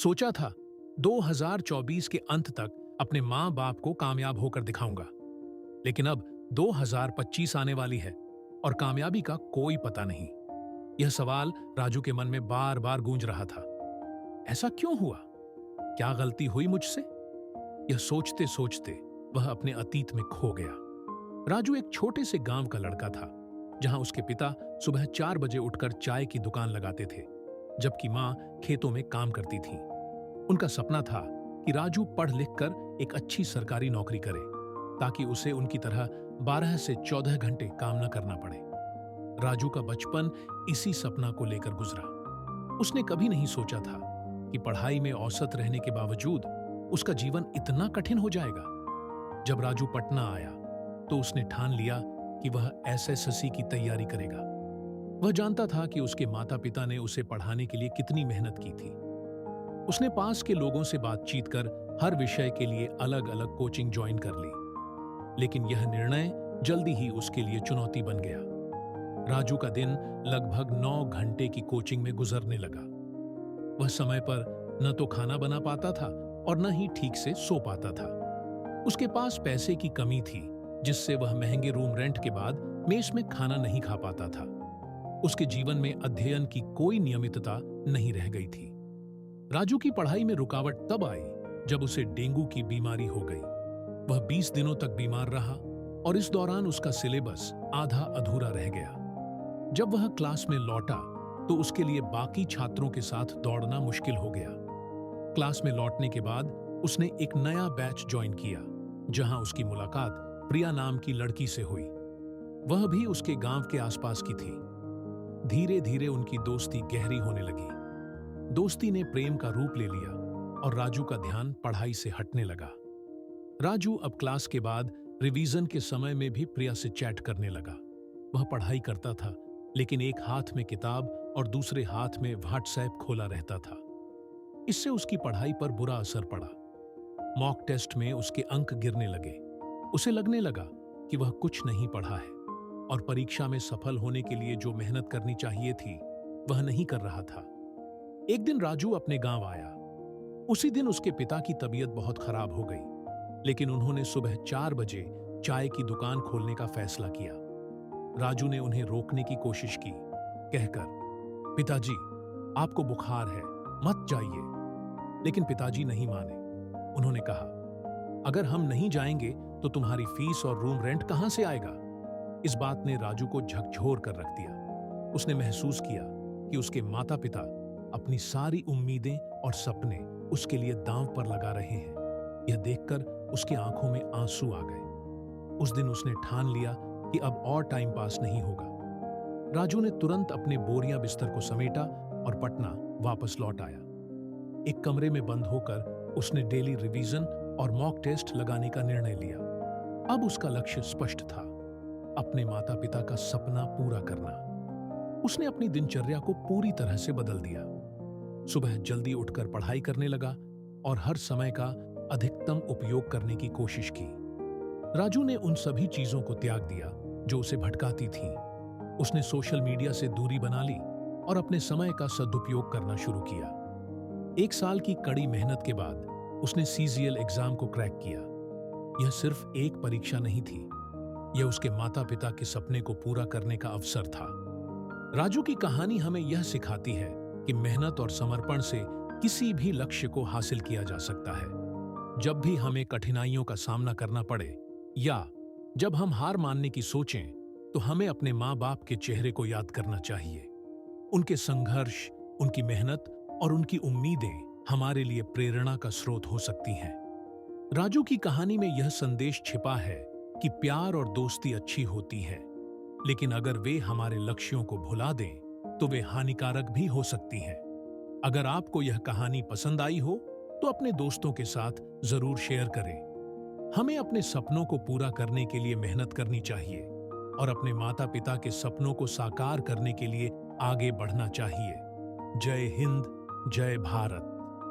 सोचा था 2024 के अंत तक अपने माँ बाप को कामयाब होकर दिखाऊंगा, लेकिन अब 2025 आने वाली है और कामयाबी का कोई पता नहीं। यह सवाल राजू के मन में बार बार गूंज रहा था। ऐसा क्यों हुआ? क्या गलती हुई मुझसे? यह सोचते सोचते वह अपने अतीत में खो गया। राजू एक छोटे से गांव का लड़का था, जहां उसके पिता सुबह 4 बजे उठकर चाय की दुकान लगाते थे, जबकि मां खेतों में काम करती थी। उनका सपना था कि राजू पढ़ लिख कर एक अच्छी सरकारी नौकरी करे, ताकि उसे उनकी तरह 12 से 14 घंटे काम न करना पड़े। राजू का बचपन इसी सपना को लेकर गुजरा। उसने कभी नहीं सोचा था कि पढ़ाई में औसत रहने के बावजूद उसका जीवन इतना कठिन हो जाएगा। जब राजू पटना आया तो उसने ठान लिया कि वह एसएससी की तैयारी करेगा। वह जानता था कि उसके माता पिता ने उसे पढ़ाने के लिए कितनी मेहनत की थी। उसने पास के लोगों से बातचीत कर हर विषय के लिए अलग अलग कोचिंग ज्वाइन कर ली, लेकिन यह निर्णय जल्दी ही उसके लिए चुनौती बन गया। राजू का दिन लगभग 9 घंटे की कोचिंग में गुजरने लगा। वह समय पर न तो खाना बना पाता था और न ही ठीक से सो पाता था। उसके पास पैसे की कमी थी, जिससे वह महंगे रूम रेंट के बाद मेस में खाना नहीं खा पाता था। उसके जीवन में अध्ययन की कोई नियमितता नहीं रह गई थी। राजू की पढ़ाई में रुकावट तब आई जब उसे डेंगू की बीमारी हो गई। वह 20 दिनों तक बीमार रहा और इस दौरान उसका सिलेबस आधा अधूरा रह गया। जब वह क्लास में लौटा तो उसके लिए बाकी छात्रों के साथ दौड़ना मुश्किल हो गया। क्लास में लौटने के बाद उसने एक नया बैच ज्वाइन किया, जहां उसकी मुलाकात प्रिया नाम की लड़की से हुई। वह भी उसके गांव के आसपास की थी। धीरे धीरे उनकी दोस्ती गहरी होने लगी। दोस्ती ने प्रेम का रूप ले लिया और राजू का ध्यान पढ़ाई से हटने लगा। राजू अब क्लास के बाद रिवीजन के समय में भी प्रिया से चैट करने लगा। वह पढ़ाई करता था, लेकिन एक हाथ में किताब और दूसरे हाथ में व्हाट्सएप खोला रहता था। इससे उसकी पढ़ाई पर बुरा असर पड़ा। मॉक टेस्ट में उसके अंक गिरने लगे। उसे लगने लगा कि वह कुछ नहीं पढ़ा है और परीक्षा में सफल होने के लिए जो मेहनत करनी चाहिए थी, वह नहीं कर रहा था। एक दिन राजू अपने गांव आया। उसी दिन उसके पिता की तबीयत बहुत खराब हो गई, लेकिन उन्होंने सुबह 4 बजे चाय की दुकान खोलने का फैसला किया। राजू ने उन्हें रोकने की कोशिश की, कहकर, पिताजी, आपको बुखार है, मत जाइए। लेकिन पिताजी नहीं माने। उन्होंने कहा, अगर हम नहीं जाएंगे तो तुम्हारी फीस और रूम रेंट कहां से आएगा? इस बात ने राजू को झकझोर कर रख दिया। उसने महसूस किया कि उसके माता पिता अपनी सारी उम्मीदें और सपने उसके लिए दांव पर लगा रहे हैं। यह देखकर उसकी आंखों में आंसू आ गए। उस दिन उसने ठान लिया कि अब और टाइम पास नहीं होगा। राजू ने तुरंत अपने बोरिया बिस्तर को समेटा और पटना वापस लौट आया। एक कमरे में बंद होकर उसने डेली रिवीजन और मॉक टेस्ट लगाने का निर्णय लिया। अब उसका लक्ष्य स्पष्ट था, अपने माता पिता का सपना पूरा करना। उसने अपनी दिनचर्या को पूरी तरह से बदल दिया। सुबह जल्दी उठकर पढ़ाई करने लगा और हर समय का अधिकतम उपयोग करने की कोशिश की। राजू ने उन सभी चीजों को त्याग दिया जो उसे भटकाती थीं। उसने सोशल मीडिया से दूरी बना ली और अपने समय का सदुपयोग करना शुरू किया। 1 साल की कड़ी मेहनत के बाद उसने सीजीएल एग्जाम को क्रैक किया। यह सिर्फ एक परीक्षा नहीं थी, यह उसके माता पिता के सपने को पूरा करने का अवसर था। राजू की कहानी हमें यह सिखाती है कि मेहनत और समर्पण से किसी भी लक्ष्य को हासिल किया जा सकता है। जब भी हमें कठिनाइयों का सामना करना पड़े या जब हम हार मानने की सोचें, तो हमें अपने माँ बाप के चेहरे को याद करना चाहिए। उनके संघर्ष, उनकी मेहनत और उनकी उम्मीदें हमारे लिए प्रेरणा का स्रोत हो सकती हैं। राजू की कहानी में यह संदेश छिपा है कि प्यार और दोस्ती अच्छी होती है, लेकिन अगर वे हमारे लक्ष्यों को भुला दें तो वे हानिकारक भी हो सकती हैं। अगर आपको यह कहानी पसंद आई हो तो अपने दोस्तों के साथ जरूर शेयर करें। हमें अपने सपनों को पूरा करने के लिए मेहनत करनी चाहिए और अपने माता पिता के सपनों को साकार करने के लिए आगे बढ़ना चाहिए। जय हिंद, जय भारत।